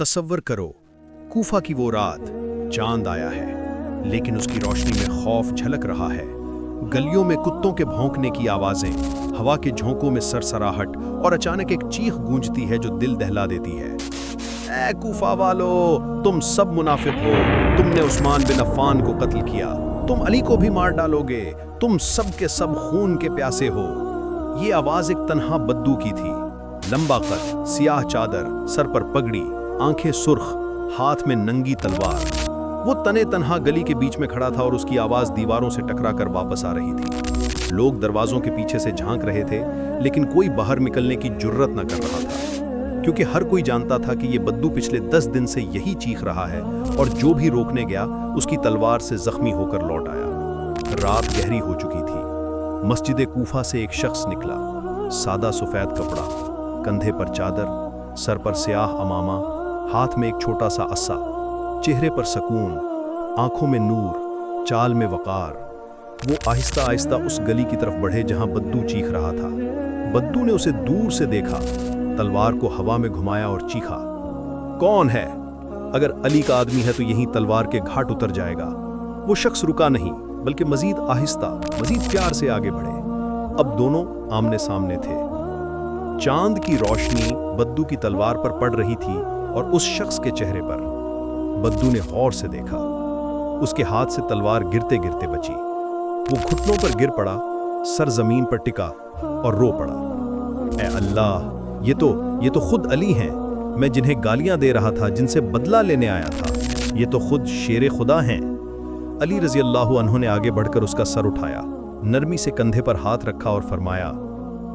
तसव्वुर करो, कूफा की वो रात, चांद आया है लेकिन उसकी रोशनी में खौफ झलक रहा है। गलियों में कुत्तों के भौंकने की आवाजें, हवा के झोंकों में सरसराहट और अचानक एक चीख गूंजती है जो दिल दहला देती है। ऐ कूफा वालो, तुम सब मुनाफिक हो, तुमने उस्मान बिन अफ़्फ़ान को कत्ल किया, तुम अली को भी मार डालोगे, तुम सब के सब खून के प्यासे हो। ये आवाज एक तन्हा बद्दू की थी, लंबा कद, सियाह चादर, सर पर पगड़ी, आंखें सुर्ख, हाथ में नंगी तलवार। वो तने तन्हा गली के बीच में खड़ा था और उसकी आवाज दीवारों से टकरा कर वापस आ रही थी। लोग दरवाजों के पीछे से झांक रहे थे लेकिन कोई बाहर निकलने की जुर्रत न कर रहा था, क्योंकि हर कोई जानता था कि ये बद्दू पिछले 10 दिन से यही चीख रहा है और जो भी रोकने गया उसकी तलवार से जख्मी होकर लौट आया। रात गहरी हो चुकी थी। मस्जिद कूफा से एक शख्स निकला, सादा सफेद कपड़ा, कंधे पर चादर, सर पर स्याह अमामा, हाथ में एक छोटा सा अस्सा, चेहरे पर सकून, आंखों में नूर, चाल में वकार। वो आहिस्ता आहिस्ता उस गली की तरफ बढ़े जहां बद्दू चीख रहा था। बद्दू ने उसे दूर से देखा, तलवार को हवा में घुमाया और चीखा, कौन है? अगर अली का आदमी है तो यहीं तलवार के घाट उतर जाएगा। वो शख्स रुका नहीं बल्कि मजीद आहिस्ता, मजीद प्यार से आगे बढ़े। अब दोनों आमने सामने थे। चांद की रोशनी बद्दू की तलवार पर पड़ रही थी और उस शख्स के चेहरे पर। बद्दू ने गौर से देखा, उसके हाथ से तलवार गिरते गिरते बची। वो घुटनों पर गिर पड़ा, सर जमीन पर टिका और रो पड़ा। ऐ अल्लाह, ये तो खुद अली हैं, मैं जिन्हें गालियां दे रहा था, जिनसे बदला लेने आया था, ये तो खुद शेर खुदा हैं। अली रजी अल्लाह अन्हु ने आगे बढ़कर उसका सर उठाया, नरमी से कंधे पर हाथ रखा और फरमाया,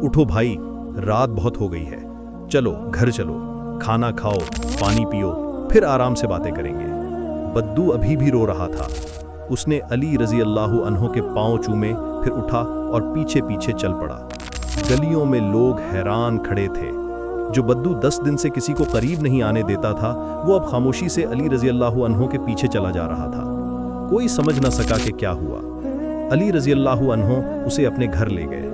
उठो भाई, रात बहुत हो गई है, चलो घर चलो, खाना खाओ, पानी पियो, फिर आराम से बातें करेंगे। बद्दू अभी भी रो रहा था। उसने अली रजी अल्लाह अन्हु के पांव चूमे, फिर उठा और पीछे पीछे चल पड़ा। गलियों में लोग हैरान खड़े थे। जो बद्दू 10 दिन से किसी को करीब नहीं आने देता था, वो अब खामोशी से अली रजी अल्लाह अन्हु के पीछे चला जा रहा था। कोई समझ न सका कि क्या हुआ। अली रजी अल्लाह अन्हु उसे अपने घर ले गए।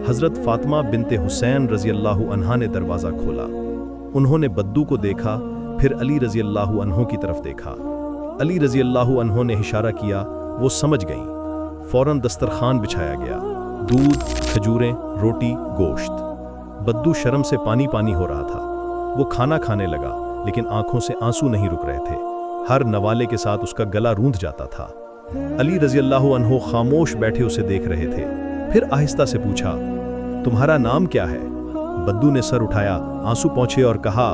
हजरत फातिमा बिनते हुसैन रजी अल्लाह अन्हा ने दरवाज़ा खोला। उन्होंने बद्दू को देखा, फिर अली रजी अल्लाह अन्हु की तरफ देखा। अली रजी अल्लाह अन्हु ने इशारा किया, वो समझ गईं। फौरन दस्तरखान बिछाया गया, दूध, खजूरें, रोटी, गोश्त। बद्दू शर्म से पानी पानी हो रहा था। वो खाना खाने लगा लेकिन आंखों से आंसू नहीं रुक रहे थे। हर नवाले के साथ उसका गला रूंध जाता था। अली रजी अल्लाह अन्हु खामोश बैठे उसे देख रहे थे। फिर आहिस्ता से पूछा, तुम्हारा नाम क्या है? बद्दू ने सर उठाया, आंसू पहुंचे और कहा,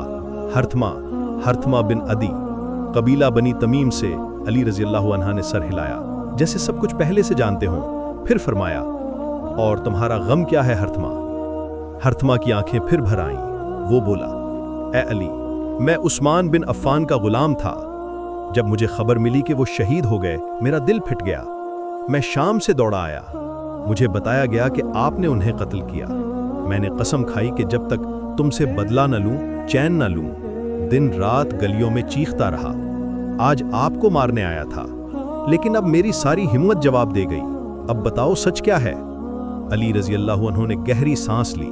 हर्थमा बिन अदी, कबीला बनी तमीम से। अली रजी अल्लाह अन्हा ने सर हिलाया जैसे सब कुछ पहले से जानते हों। फिर फरमाया, और तुम्हारा गम क्या है हर्थमा? हर्थमा की आंखें फिर भर आईं। वो बोला, ए अली, मैं उस्मान बिन अफ़्फ़ान का गुलाम था। जब मुझे खबर मिली कि वो शहीद हो गए, मेरा दिल फिट गया। मैं शाम से दौड़ा आया, मुझे बताया गया कि आपने उन्हें कत्ल किया। मैंने कसम खाई कि जब तक तुमसे बदला न लूं, चैन न लूं। दिन रात गलियों में चीखता रहा। आज आपको मारने आया था, लेकिन अब मेरी सारी हिम्मत जवाब दे गई। अब बताओ सच क्या है? अली रजी अल्लाह अन्हु ने गहरी सांस ली।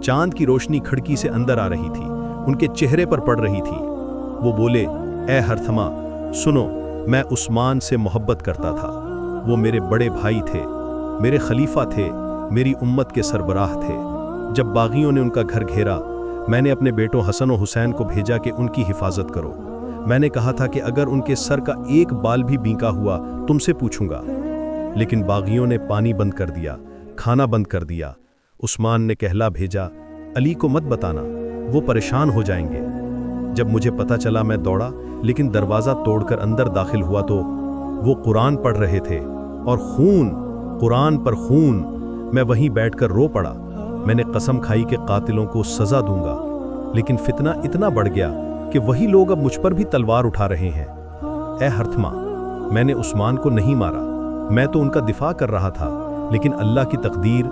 चांद की रोशनी खिड़की से अंदर आ रही थी, उनके चेहरे पर पड़ रही थी। वो बोले, ए हर्थमा, सुनो, मैं उस्मान से मोहब्बत करता था। वो मेरे बड़े भाई थे, मेरे खलीफा थे, मेरी उम्मत के सरबराह थे। जब बागियों ने उनका घर घेरा, मैंने अपने बेटों हसन और हुसैन को भेजा कि उनकी हिफाजत करो। मैंने कहा था कि अगर उनके सर का एक बाल भी बींका हुआ तुमसे पूछूंगा, लेकिन बागियों ने पानी बंद कर दिया, खाना बंद कर दिया। उस्मान ने कहला भेजा, अली को मत बताना, वो परेशान हो जाएंगे। जब मुझे पता चला मैं दौड़ा, लेकिन दरवाज़ा तोड़कर अंदर दाखिल हुआ तो वो कुरान पढ़ रहे थे और खून, कुरान पर खून। मैं वहीं बैठकर रो पड़ा। मैंने कसम खाई कि कातिलों को सज़ा दूंगा, लेकिन फितना इतना बढ़ गया कि वही लोग अब मुझ पर भी तलवार उठा रहे हैं। ए हर्थमा, मैंने उस्मान को नहीं मारा, मैं तो उनका दिफा कर रहा था, लेकिन अल्लाह की तकदीर,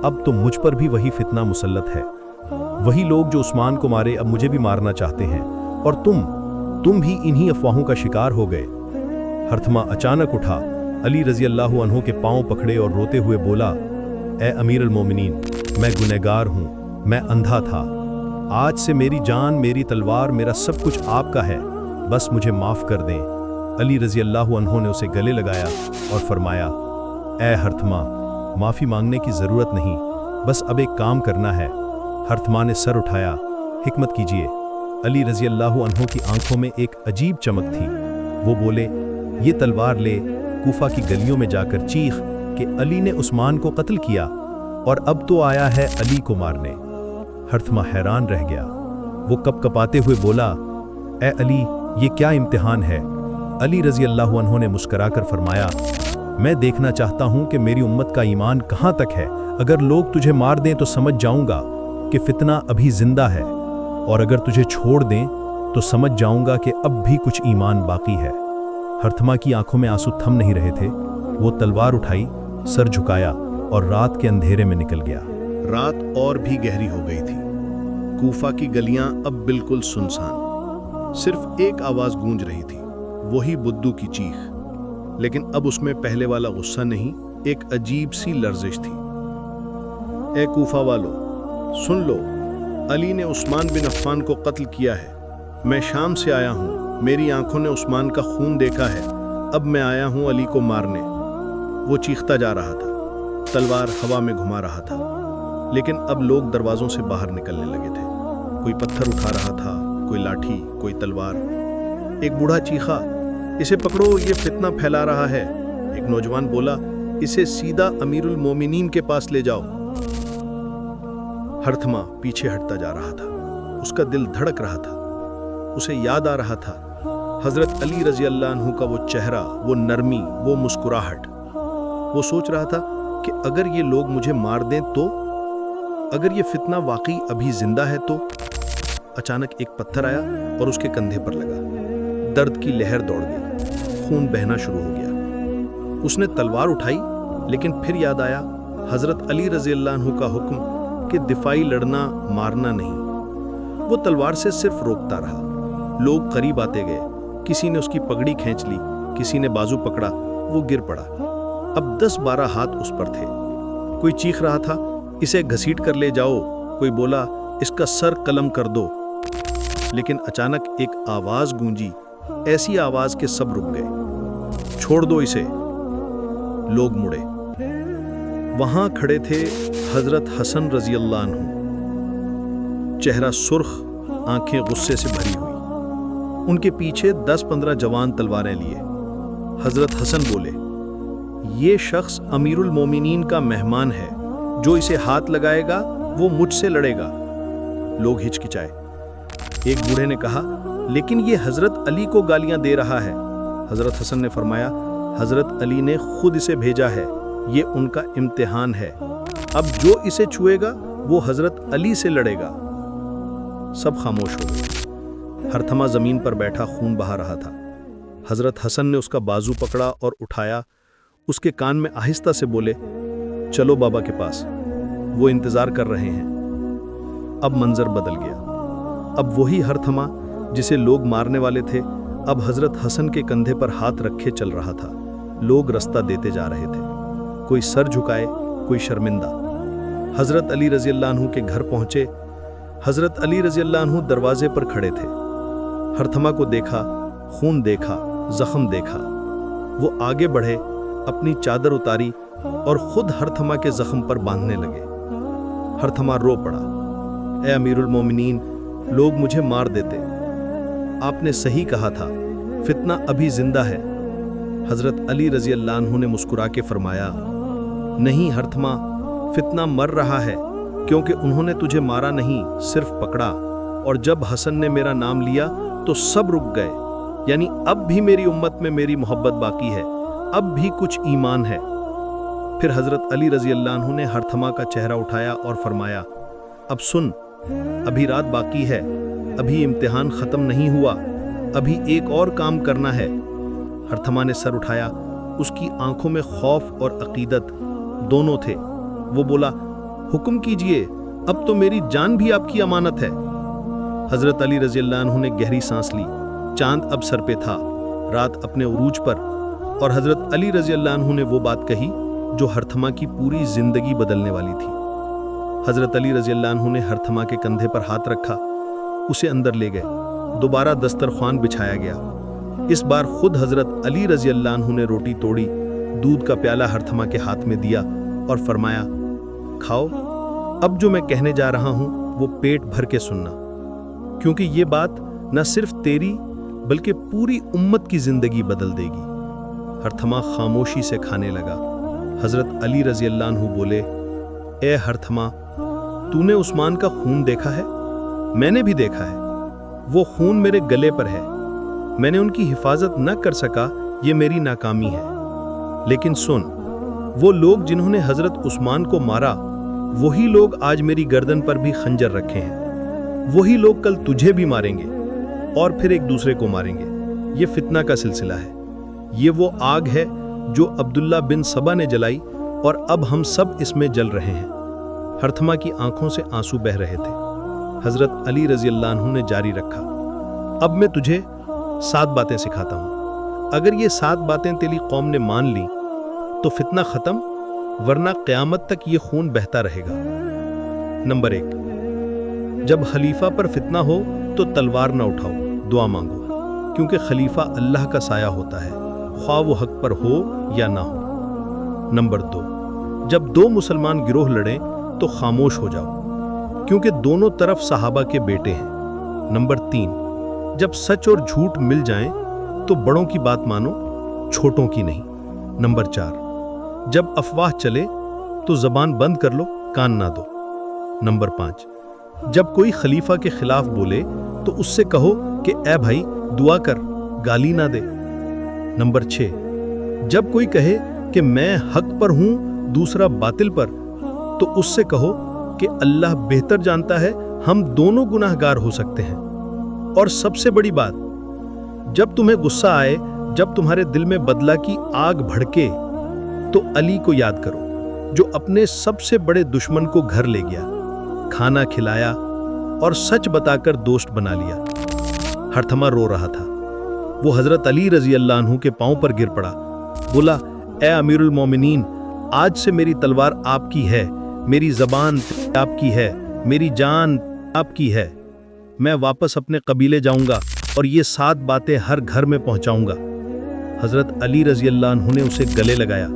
अब तो मुझ पर भी वही फितना मुसल्लत है। वही लोग जो उस्मान को मारे अब मुझे भी मारना चाहते हैं, और तुम भी इन्हीं अफवाहों का शिकार हो गए। हर्थमा अचानक उठा, अली रजी अल्लाह अन्हु के पांव पकड़े और रोते हुए बोला, ए अमीर अल मोमिनीन, मैं गुनहगार हूँ, मैं अंधा था, آج سے میری جان، میری تلوار، میرا سب کچھ آپ کا ہے، بس مجھے معاف کر دیں۔ علی رضی اللہ عنہ نے اسے گلے لگایا اور فرمایا، اے ہرتھما، معافی مانگنے کی ضرورت نہیں، بس اب ایک کام کرنا ہے۔ ہرتھما نے سر اٹھایا، حکمت کیجیے۔ علی رضی اللہ عنہ کی آنکھوں میں ایک عجیب چمک تھی۔ وہ بولے، یہ تلوار لے، کوفہ کی گلیوں میں جا کر چیخ کہ علی نے عثمان کو قتل کیا اور اب تو آیا ہے علی کو مارنے۔ ہرتھما حیران رہ گیا۔ وہ کپ کپاتے ہوئے بولا، اے علی، یہ کیا امتحان ہے؟ علی رضی اللہ عنہ نے مسکرا کر فرمایا، میں دیکھنا چاہتا ہوں کہ میری امت کا ایمان کہاں تک ہے۔ اگر لوگ تجھے مار دیں تو سمجھ جاؤں گا کہ فتنہ ابھی زندہ ہے، اور اگر تجھے چھوڑ دیں تو سمجھ جاؤں گا کہ اب بھی کچھ ایمان باقی ہے۔ ہرتھما کی آنکھوں میں آنسو تھم نہیں رہے تھے۔ وہ تلوار اٹھائی، سر جھکایا اور رات کے اندھیرے میں نکل گیا۔ رات اور بھی گہری ہو گئی تھی۔ کوفہ کی گلیاں اب بالکل سنسان، صرف ایک آواز گونج رہی تھی، وہی بدو کی چیخ، لیکن اب اس میں پہلے والا غصہ نہیں، ایک عجیب سی لرزش تھی۔ اے کوفہ والو، سن لو، علی نے عثمان بن عفان کو قتل کیا ہے۔ میں شام سے آیا ہوں، میری آنکھوں نے عثمان کا خون دیکھا ہے، اب میں آیا ہوں علی کو مارنے۔ وہ چیختا جا رہا تھا، تلوار ہوا میں گھما رہا تھا، لیکن اب لوگ دروازوں سے باہر نکلنے لگے تھے۔ کوئی پتھر اٹھا رہا تھا، کوئی لاٹھی، کوئی تلوار۔ ایک بوڑھا چیخا، اسے پکڑو، یہ فتنہ پھیلا رہا ہے۔ ایک نوجوان بولا، اسے سیدھا امیر المومنین کے پاس لے جاؤ۔ ہرتھما پیچھے ہٹتا جا رہا تھا، اس کا دل دھڑک رہا تھا۔ اسے یاد آ رہا تھا حضرت علی رضی اللہ عنہ کا وہ چہرہ، وہ نرمی، وہ مسکراہٹ۔ وہ سوچ رہا تھا کہ اگر یہ لوگ مجھے مار دیں تو، اگر یہ فتنہ واقعی ابھی زندہ ہے تو۔ اچانک ایک پتھر آیا اور اس کے کندھے پر لگا۔ درد کی لہر دوڑ گئی، خون بہنا شروع ہو گیا۔ اس نے تلوار اٹھائی، لیکن پھر یاد آیا حضرت علی رضی اللہ عنہ کا حکم کہ دفاعی لڑنا، مارنا نہیں۔ وہ تلوار سے صرف روکتا رہا۔ لوگ قریب آتے گئے، کسی نے اس کی پگڑی کھینچ لی، کسی نے بازو پکڑا، وہ گر پڑا۔ اب 10-12 ہاتھ اس پر تھے۔ کوئی چیخ رہا تھا، اسے گھسیٹ کر لے جاؤ، کوئی بولا، اس کا سر قلم کر دو۔ لیکن اچانک ایک آواز گونجی، ایسی آواز کہ سب رک گئے، چھوڑ دو اسے۔ لوگ مڑے، وہاں کھڑے تھے حضرت حسن رضی اللہ عنہ، چہرہ سرخ، آنکھیں غصے سے بھری ہوئی۔ ان کے پیچھے 10-15 جوان تلواریں لیے۔ حضرت حسن بولے، یہ شخص امیر المومنین کا مہمان ہے، جو اسے ہاتھ لگائے گا وہ مجھ سے لڑے گا۔ لوگ ہچکچائے۔ ایک بوڑھے نے کہا، لیکن یہ حضرت علی کو گالیاں دے رہا ہے۔ حضرت حسن نے فرمایا، حضرت علی نے خود اسے بھیجا ہے، یہ ان کا امتحان ہے۔ اب جو اسے چھوئے گا وہ حضرت علی سے لڑے گا۔ سب خاموش ہو گئے۔ ہرتھما زمین پر بیٹھا خون بہا رہا تھا۔ حضرت حسن نے اس کا بازو پکڑا اور اٹھایا، اس کے کان میں آہستہ سے بولے، چلو بابا کے پاس، وہ انتظار کر رہے ہیں۔ اب منظر بدل گیا۔ اب وہی ہرتھما جسے لوگ مارنے والے تھے، اب حضرت حسن کے کندھے پر ہاتھ رکھے چل رہا تھا۔ لوگ رستہ دیتے جا رہے تھے، کوئی سر جھکائے، کوئی شرمندہ۔ حضرت علی رضی اللہ عنہ کے گھر پہنچے۔ حضرت علی رضی اللہ عنہ دروازے پر کھڑے تھے۔ ہرتھما کو دیکھا، خون دیکھا، زخم دیکھا۔ وہ آگے بڑھے، اپنی چادر اتاری اور خود ہرتھما کے زخم پر باندھنے لگے۔ ہرتھما رو پڑا، اے امیر المومنین، لوگ مجھے مار دیتے، آپ نے صحیح کہا تھا، فتنہ ابھی زندہ ہے۔ حضرت علی رضی اللہ عنہ نے مسکرا کے فرمایا، نہیں ہرتھما، فتنہ مر رہا ہے، کیونکہ انہوں نے تجھے مارا نہیں، صرف پکڑا، اور جب حسن نے میرا نام لیا تو سب رک گئے، یعنی اب بھی میری امت میں میری محبت باقی ہے، اب بھی کچھ ایمان ہے۔ پھر حضرت علی رضی اللہ عنہ نے ہرتھما کا چہرہ اٹھایا اور فرمایا، اب سن، ابھی رات باقی ہے، ابھی امتحان ختم نہیں ہوا، ابھی ایک اور کام کرنا ہے۔ ہرتھما نے سر اٹھایا، اس کی آنکھوں میں خوف اور عقیدت دونوں تھے۔ وہ بولا، حکم کیجئے، اب تو میری جان بھی آپ کی امانت ہے۔ حضرت علی رضی اللہ عنہ نے گہری سانس لی۔ چاند اب سر پہ تھا، رات اپنے عروج پر، اور حضرت علی رضی اللہ عنہ نے وہ بات کہی جو ہرتھما کی پوری زندگی بدلنے والی تھی۔ हज़रत अली रज़ी अल्लाह अन्हु ने हरथमा के कंधे पर हाथ रखा, उसे अंदर ले गए। दोबारा दस्तरख्वान बिछाया गया। इस बार खुद हज़रत अली रज़ी अल्लाह अन्हु ने रोटी तोड़ी, दूध का प्याला हरथमा के हाथ में दिया और फरमाया, खाओ, अब जो मैं कहने जा रहा हूँ वो पेट भर के सुनना, क्योंकि ये बात न सिर्फ तेरी बल्कि पूरी उम्मत की जिंदगी बदल देगी। हरथमा खामोशी से खाने लगा। हज़रत अली रज़ी अल्लाह अन्हु बोले, ए हरथमा, तूने उस्मान का खून देखा है? मैंने भी देखा है। वो खून मेरे गले पर है। मैंने उनकी हिफाजत न कर सका, ये मेरी नाकामी है। लेकिन सुन, वो लोग जिन्होंने हज़रत उस्मान को मारा, वही लोग आज मेरी गर्दन पर भी खंजर रखे हैं। वही लोग कल तुझे भी मारेंगे और फिर एक दूसरे को मारेंगे। ये फितना का सिलसिला है। ये वो आग है जो अब्दुल्ला बिन सबा ने जलाई और अब हम सब इसमें जल रहे हैं। हरथमा की आंखों से आंसू बह रहे थे। हज़रत अली रज़ी अल्लाह अन्हु ने जारी रखा, अब मैं तुझे 7 बातें सिखाता हूँ। अगर ये 7 बातें तेरी कौम ने मान ली तो फितना खत्म, वरना क़यामत तक ये खून बहता रहेगा। नंबर 1, जब खलीफा पर फितना हो तो तलवार ना उठाओ, दुआ मांगो, क्योंकि खलीफा अल्लाह का साया होता है, ख्वाह वो हक पर हो या ना हो। नंबर 2, जब 2 मुसलमान गिरोह लड़ें तो खामोश हो जाओ, क्योंकि दोनों तरफ सहाबा के बेटे हैं। नंबर 3, जब सच और झूठ मिल जाएं तो बड़ों की बात मानो, छोटों की नहीं। नंबर 4, जब अफवाह चले तो जबान बंद कर लो, कान ना दो। नंबर 5, जब कोई खलीफा के खिलाफ बोले तो उससे कहो कि ए भाई दुआ कर, गाली ना दे। नंबर 6, जब कोई कहे कि मैं हक पर हूं, दूसरा बातिल पर, तो उससे कहो कि अल्लाह बेहतर जानता है, हम दोनों गुनाहगार हो सकते हैं। और सबसे बड़ी बात, जब तुम्हें गुस्सा आए, जब तुम्हारे दिल में बदला की आग भड़के, तो अली को याद करो, जो अपने सबसे बड़े दुश्मन को घर ले गया, खाना खिलाया और सच बताकर दोस्त बना लिया। हरथमा रो रहा था। वो हज़रत अली रज़ी अल्लाह अन्हु के पांव पर गिर पड़ा, बोला, ए अमीरुल मोमिनीन, आज से मेरी तलवार आपकी है, मेरी ज़बान आपकी है, मेरी जान आपकी है। मैं वापस अपने कबीले जाऊंगा और ये 7 बातें हर घर में पहुंचाऊंगा। हज़रत अली रज़ी अल्लाह अन्हु ने उसे गले लगाया,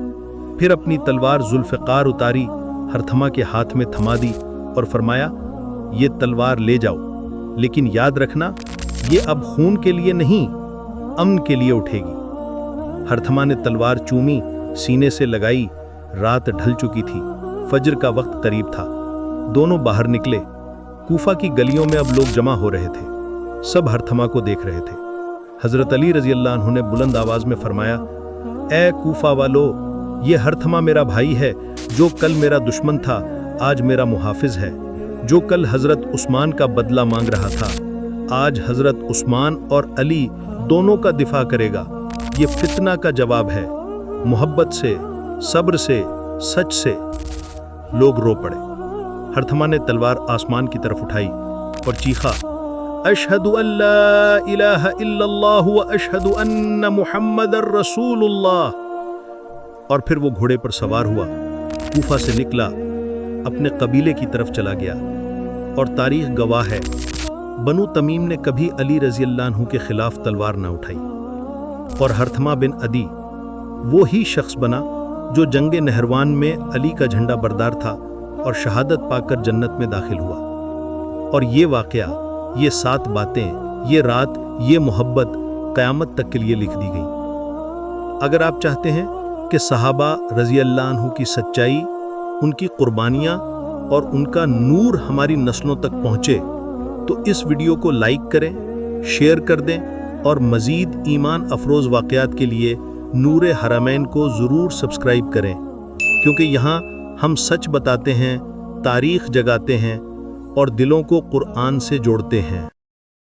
फिर अपनी तलवार जुल्फ़िकार उतारी, हरथमा के हाथ में थमा दी और फरमाया, ये तलवार ले जाओ, लेकिन याद रखना, ये अब खून के लिए नहीं, अमन के लिए उठेगी। हरथमा ने तलवार चूमी, सीने से लगाई। रात ढल चुकी थी, फजर का वक्त करीब था। दोनों बाहर निकले। कूफा की गलियों में अब लोग जमा हो रहे थे। सब हरथमा को देख रहे थे। हज़रत अली रज़ी अल्लाह अन्हु ने बुलंद आवाज में फरमाया, ए कूफा वालो, ये हरथमा मेरा भाई है, जो कल मेरा दुश्मन था, आज मेरा मुहाफिज है। जो कल हज़रत उस्मान का बदला मांग रहा था, आज हज़रत उस्मान और अली दोनों का दिफा करेगा। ये फितना का जवाब है, मोहब्बत से, सब्र से, सच से। लोग रो पड़े। हरथमा ने तलवार आसमान की तरफ उठाई और चीखा, अशहदु अल्ला इलाहा इल्लल्लाह व अशहदु अन्ना मुहम्मदर रसूलुल्लाह। और फिर वो घोड़े पर सवार हुआ, कूफा से निकला, अपने कबीले की तरफ चला गया। और तारीख गवाह है, बनु तमीम ने कभी अली रज़ी अल्लाह अन्हु के खिलाफ तलवार न उठाई। और हरथमा बिन अदी वो ही शख्स बना जो जंगे नहरवान में अली का झंडा बरदार था और शहादत पाकर जन्नत में दाखिल हुआ। और ये वाक़या, ये 7 बातें, ये रात, ये मोहब्बत क़यामत तक के लिए लिख दी गई। अगर आप चाहते हैं कि सहाबा रज़ी अल्लाह अन्हु की सच्चाई, उनकी कुर्बानियाँ और उनका नूर हमारी नस्लों तक पहुँचे, तो इस वीडियो को लाइक करें, शेयर कर दें और मज़ीद ईमान अफरोज़ वाक़यात के लिए नूरे हरमैन को ज़रूर सब्सक्राइब करें, क्योंकि यहाँ हम सच बताते हैं, तारीख़ जगाते हैं और दिलों को कुरान से जोड़ते हैं।